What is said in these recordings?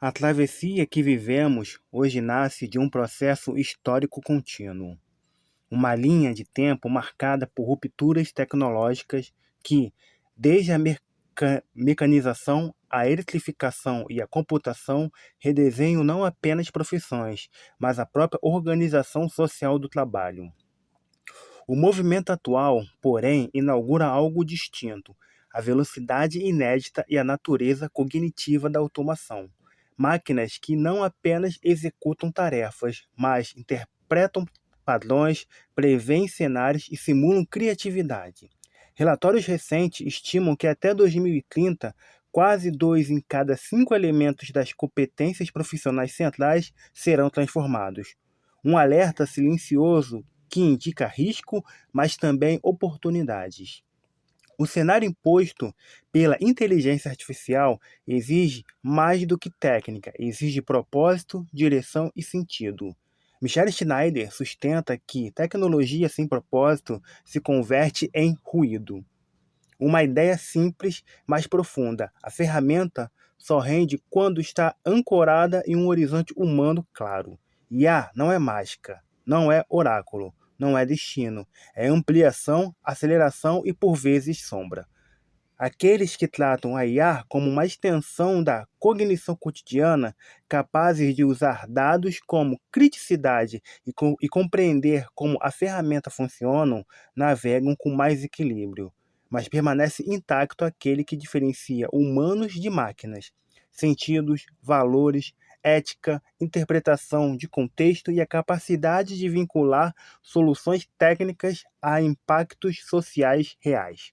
A travessia que vivemos hoje nasce de um processo histórico contínuo, uma linha de tempo marcada por rupturas tecnológicas que, desde a mecanização, a eletrificação e a computação, redesenham não apenas profissões, mas a própria organização social do trabalho. O movimento atual, porém, inaugura algo distinto: a velocidade inédita e a natureza cognitiva da automação. Máquinas que não apenas executam tarefas, mas interpretam padrões, preveem cenários e simulam criatividade. Relatórios recentes estimam que até 2030, quase 2 em cada 5 elementos das competências profissionais centrais serão transformados. Um alerta silencioso que indica risco, mas também oportunidades. O cenário imposto pela inteligência artificial exige mais do que técnica, exige propósito, direção e sentido. Michelle Schneider sustenta que tecnologia sem propósito se converte em ruído. Uma ideia simples, mas profunda. A ferramenta só rende quando está ancorada em um horizonte humano claro. IA não é mágica, não é oráculo, não é destino. É ampliação, aceleração e, por vezes, sombra. Aqueles que tratam a IA como uma extensão da cognição cotidiana, capazes de usar dados como criticidade e compreender como a ferramenta funciona, navegam com mais equilíbrio. Mas permanece intacto aquele que diferencia humanos de máquinas: sentidos, valores, ética, interpretação de contexto e a capacidade de vincular soluções técnicas a impactos sociais reais.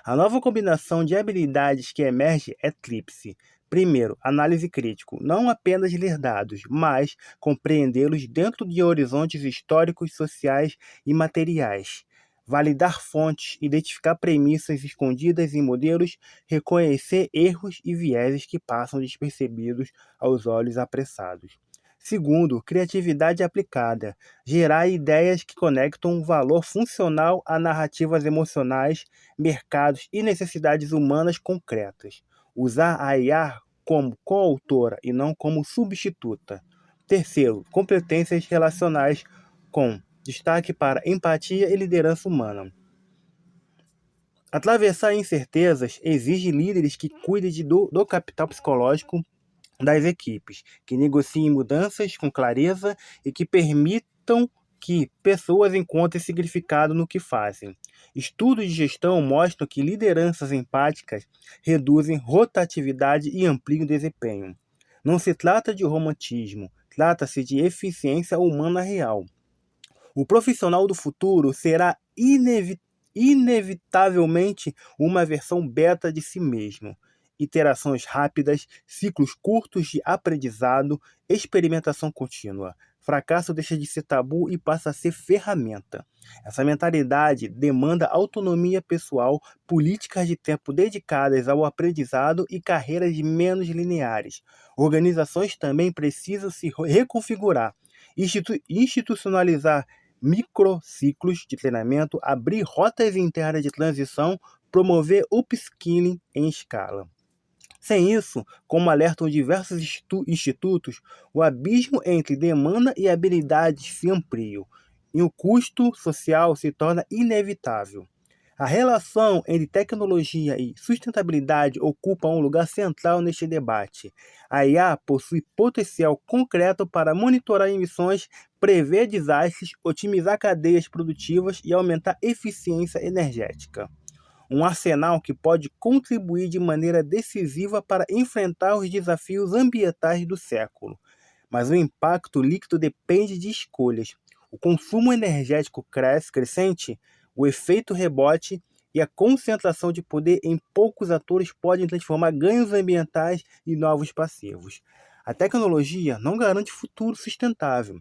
A nova combinação de habilidades que emerge é tríplice. Primeiro, análise crítico. Não apenas ler dados, mas compreendê-los dentro de horizontes históricos, sociais e materiais. Validar fontes, identificar premissas escondidas em modelos, reconhecer erros e vieses que passam despercebidos aos olhos apressados. Segundo, criatividade aplicada. Gerar ideias que conectam valor funcional a narrativas emocionais, mercados e necessidades humanas concretas. Usar a IA como coautora e não como substituta. Terceiro, competências relacionais com destaque para empatia e liderança humana. Atravessar incertezas exige líderes que cuidem do capital psicológico das equipes, que negociem mudanças com clareza e que permitam que pessoas encontrem significado no que fazem. Estudos de gestão mostram que lideranças empáticas reduzem rotatividade e ampliam desempenho. Não se trata de romantismo, trata-se de eficiência humana real. O profissional do futuro será inevitavelmente uma versão beta de si mesmo. Iterações rápidas, ciclos curtos de aprendizado, experimentação contínua. Fracasso deixa de ser tabu e passa a ser ferramenta. Essa mentalidade demanda autonomia pessoal, políticas de tempo dedicadas ao aprendizado e carreiras menos lineares. Organizações também precisam se reconfigurar, institucionalizar microciclos de treinamento, abrir rotas internas de transição, promover upskilling em escala. Sem isso, como alertam diversos institutos, o abismo entre demanda e habilidade se amplia e o custo social se torna inevitável. A relação entre tecnologia e sustentabilidade ocupa um lugar central neste debate. A IA possui potencial concreto para monitorar emissões, prever desastres, otimizar cadeias produtivas e aumentar a eficiência energética. Um arsenal que pode contribuir de maneira decisiva para enfrentar os desafios ambientais do século. Mas o impacto líquido depende de escolhas. O consumo energético crescente, o efeito rebote e a concentração de poder em poucos atores podem transformar ganhos ambientais em novos passivos. A tecnologia não garante futuro sustentável.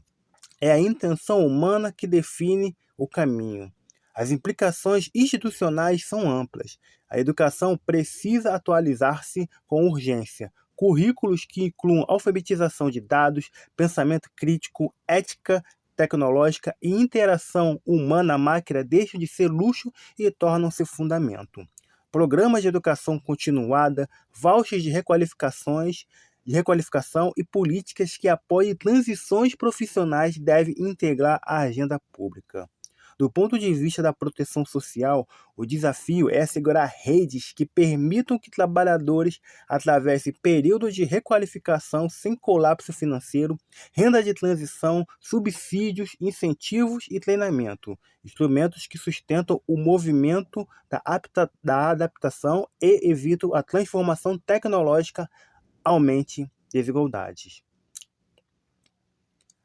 É a intenção humana que define o caminho. As implicações institucionais são amplas. A educação precisa atualizar-se com urgência. Currículos que incluam alfabetização de dados, pensamento crítico, ética tecnológica e interação humana-máquina deixam de ser luxo e tornam-se fundamento. Programas de educação continuada, vouchers de requalificações, de requalificação e políticas que apoiem transições profissionais devem integrar a agenda pública. Do ponto de vista da proteção social, o desafio é assegurar redes que permitam que trabalhadores atravessem períodos de requalificação sem colapso financeiro, renda de transição, subsídios, incentivos e treinamento, instrumentos que sustentam o movimento da adaptação e evitam a transformação tecnológica aumente desigualdades.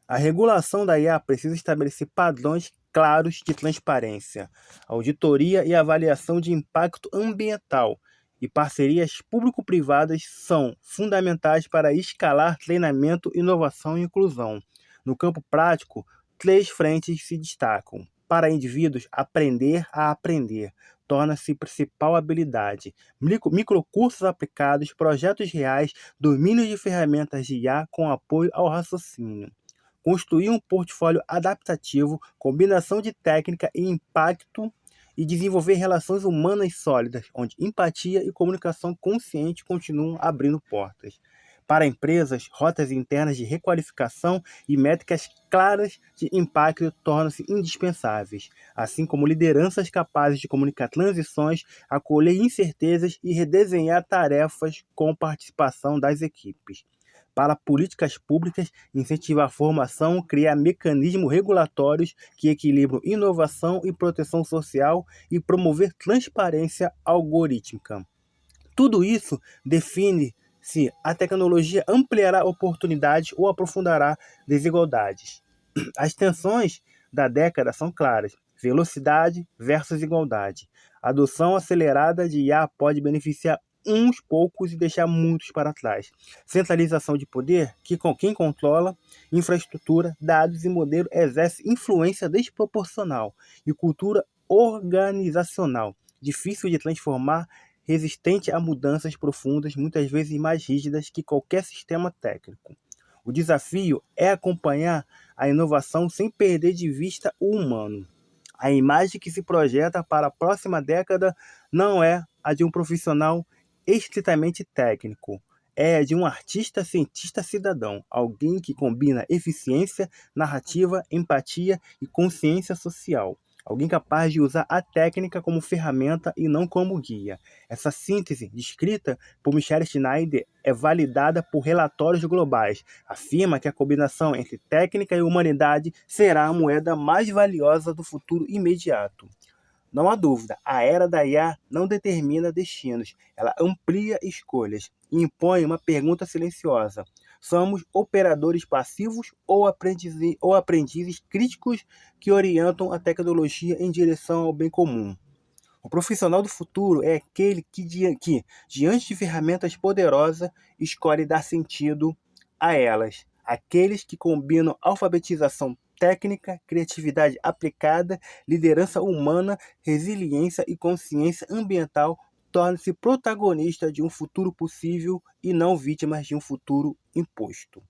A regulação da IA precisa estabelecer padrões claros de transparência, auditoria e avaliação de impacto ambiental, e parcerias público-privadas são fundamentais para escalar treinamento, inovação e inclusão. No campo prático, 3 frentes se destacam. Para indivíduos, aprender a aprender torna-se principal habilidade. Microcursos aplicados, projetos reais, domínio de ferramentas de IA com apoio ao raciocínio. Construir um portfólio adaptativo, combinação de técnica e impacto e desenvolver relações humanas sólidas, onde empatia e comunicação consciente continuam abrindo portas. Para empresas, rotas internas de requalificação e métricas claras de impacto tornam-se indispensáveis, assim como lideranças capazes de comunicar transições, acolher incertezas e redesenhar tarefas com participação das equipes. Para políticas públicas, incentivar a formação, criar mecanismos regulatórios que equilibram inovação e proteção social e promover transparência algorítmica. Tudo isso define se a tecnologia ampliará oportunidades ou aprofundará desigualdades. As tensões da década são claras: velocidade versus igualdade. A adoção acelerada de IA pode beneficiar uns poucos e deixar muitos para trás. Centralização de poder, que com quem controla infraestrutura, dados e modelo exerce influência desproporcional, e cultura organizacional, difícil de transformar, resistente a mudanças profundas, muitas vezes mais rígidas que qualquer sistema técnico. O desafio é acompanhar a inovação sem perder de vista o humano. A imagem que se projeta para a próxima década não é a de um profissional estritamente técnico, é a de um artista, cientista, cidadão, alguém que combina eficiência, narrativa, empatia e consciência social. Alguém capaz de usar a técnica como ferramenta e não como guia. Essa síntese, descrita por Michelle Schneider, é validada por relatórios globais. Afirma que a combinação entre técnica e humanidade será a moeda mais valiosa do futuro imediato. Não há dúvida, a era da IA não determina destinos, ela amplia escolhas e impõe uma pergunta silenciosa: somos operadores passivos ou aprendizes críticos que orientam a tecnologia em direção ao bem comum? O profissional do futuro é aquele que diante de ferramentas poderosas, escolhe dar sentido a elas. Aqueles que combinam alfabetização técnica, criatividade aplicada, liderança humana, resiliência e consciência ambiental tornam-se protagonistas de um futuro possível e não vítimas de um futuro imposto.